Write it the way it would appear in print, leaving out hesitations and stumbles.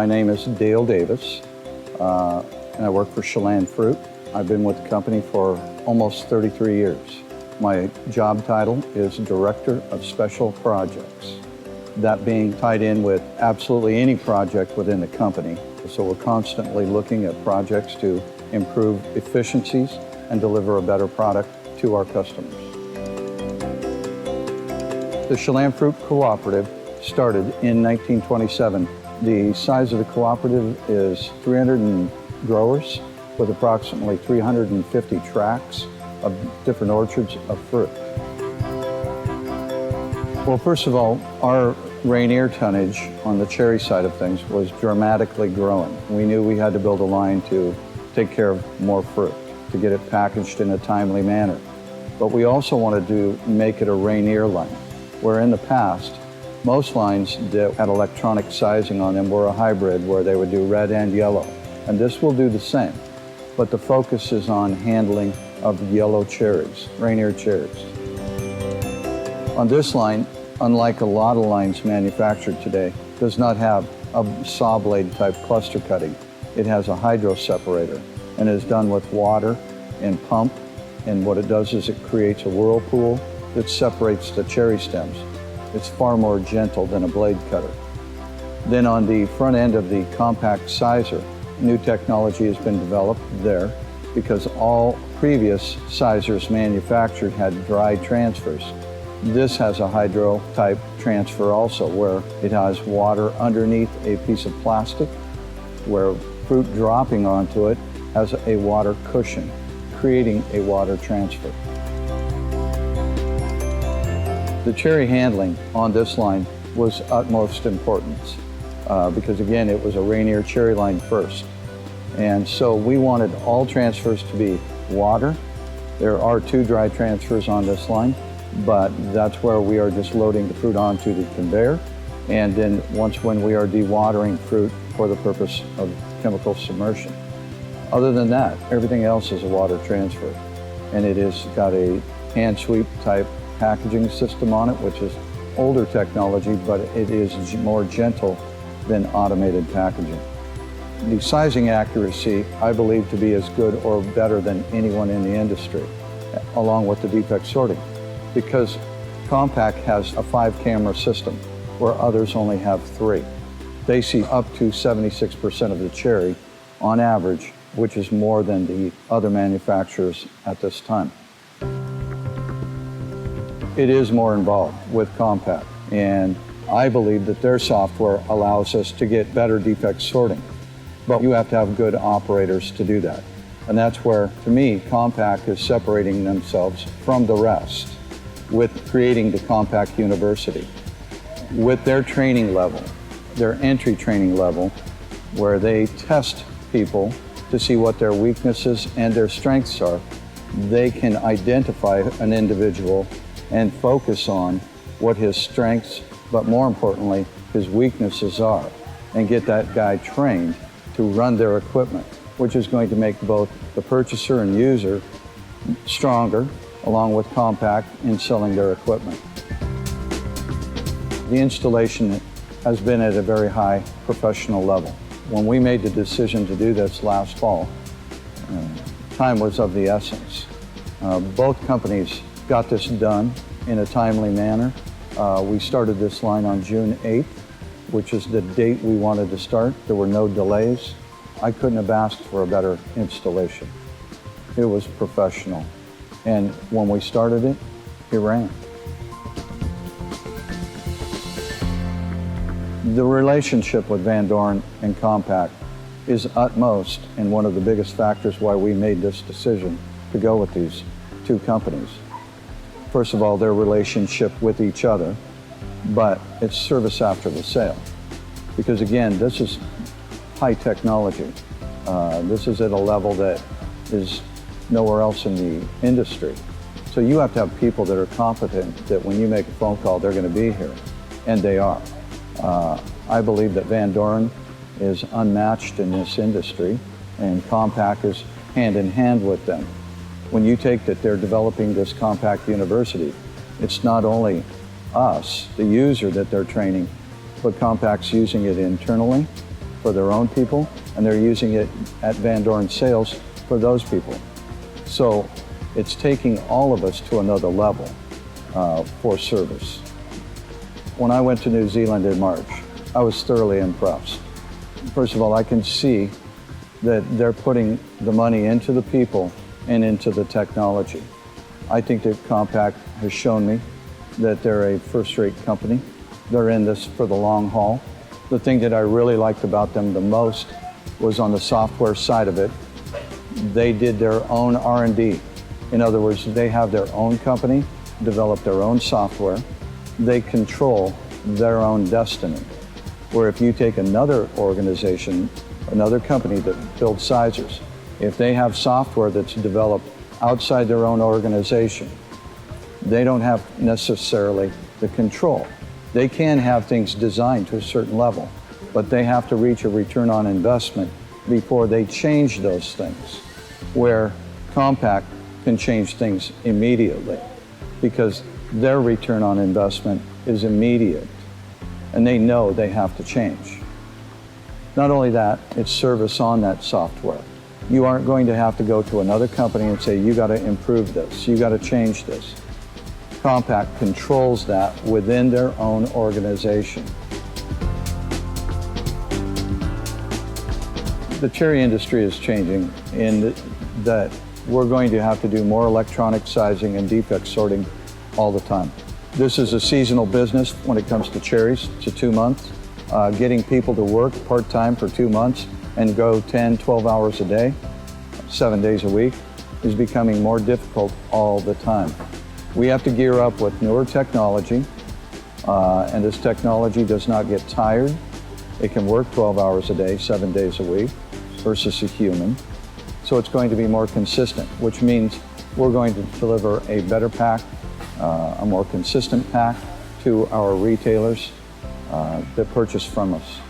My name is Dale Davis, and I work for Chelan Fruit. I've been with the company for almost 33 years. My job title is Director of Special Projects. That being tied in with absolutely any project within the company. So we're constantly looking at projects to improve efficiencies and deliver a better product to our customers. The Chelan Fruit Cooperative started in 1927. The size of the cooperative is 300 growers with approximately 350 tracts of different orchards of fruit. Well, first of all, our Rainier tonnage on the cherry side of things was dramatically growing. We knew we had to build a line to take care of more fruit, to get it packaged in a timely manner. But we also wanted to make it a Rainier line, where in the past, most lines that had electronic sizing on them were a hybrid where they would do red and yellow. And this will do the same, but the focus is on handling of yellow cherries, Rainier cherries. On this line, unlike a lot of lines manufactured today, does not have a saw blade type cluster cutting. It has a hydro separator and is done with water and pump. And what it does is it creates a whirlpool that separates the cherry stems. It's far more gentle than a blade cutter. Then on the front end of the compact sizer, new technology has been developed there because all previous sizers manufactured had dry transfers. This has a hydro type transfer also, where it has water underneath a piece of plastic, where fruit dropping onto it has a water cushion, creating a water transfer. The cherry handling on this line was utmost importance because again, it was a Rainier cherry line first. And so we wanted all transfers to be water. There are 2 dry transfers on this line, but that's where we are just loading the fruit onto the conveyor. And then when we are dewatering fruit for the purpose of chemical submersion. Other than that, everything else is a water transfer. And it has got a hand sweep type packaging system on it, which is older technology, but it is more gentle than automated packaging. The sizing accuracy, I believe to be as good or better than anyone in the industry, along with the defect sorting, because Compact has a 5-camera system where others only have 3. They see up to 76% of the cherry on average, which is more than the other manufacturers at this time. It is more involved with Compact, and I believe that their software allows us to get better defect sorting. But you have to have good operators to do that. And that's where, to me, Compact is separating themselves from the rest with creating the Compact University. With their training level, their entry training level, where they test people to see what their weaknesses and their strengths are, they can identify an individual and focus on what his strengths, but more importantly, his weaknesses are, and get that guy trained to run their equipment, which is going to make both the purchaser and user stronger, along with Compact in selling their equipment. The installation has been at a very high professional level. When we made the decision to do this last fall, time was of the essence. Both companies got this done in a timely manner. We started this line on June 8th, which is the date we wanted to start. There were no delays. I couldn't have asked for a better installation. It was professional. And when we started it, it ran. The relationship with Van Doren and Compact is utmost and one of the biggest factors why we made this decision to go with these 2 companies. First of all, their relationship with each other, but it's service after the sale. Because again, this is high technology. This is at a level that is nowhere else in the industry. So you have to have people that are competent, that when you make a phone call, they're going to be here, and they are. I believe that Van Doren is unmatched in this industry, and Compact is hand in hand with them. When you take that they're developing this Compact University, it's not only us, the user, that they're training, but Compact's using it internally for their own people, and they're using it at Van Doren Sales for those people. So it's taking all of us to another level for service. When I went to New Zealand in March, I was thoroughly impressed. First of all, I can see that they're putting the money into the people and into the technology. I think that Compact has shown me that they're a first-rate company. They're in this for the long haul. The thing that I really liked about them the most was on the software side of it. They did their own R&D. In other words, they have their own company, develop their own software. They control their own destiny. Where if you take another organization, another company that builds sizers, if they have software that's developed outside their own organization, they don't have necessarily the control. They can have things designed to a certain level, but they have to reach a return on investment before they change those things. Where Compact can change things immediately because their return on investment is immediate and they know they have to change. Not only that, it's service on that software. You aren't going to have to go to another company and say, you got to improve this, you got to change this. Compact controls that within their own organization. The cherry industry is changing in that we're going to have to do more electronic sizing and defect sorting all the time. This is a seasonal business when it comes to cherries. It's a 2 months. Getting people to work part-time for 2 months and go 10, 12 hours a day, 7 days a week, is becoming more difficult all the time. We have to gear up with newer technology, and this technology does not get tired. It can work 12 hours a day, 7 days a week, versus a human. So it's going to be more consistent, which means we're going to deliver a better pack, a more consistent pack to our retailers that purchase from us.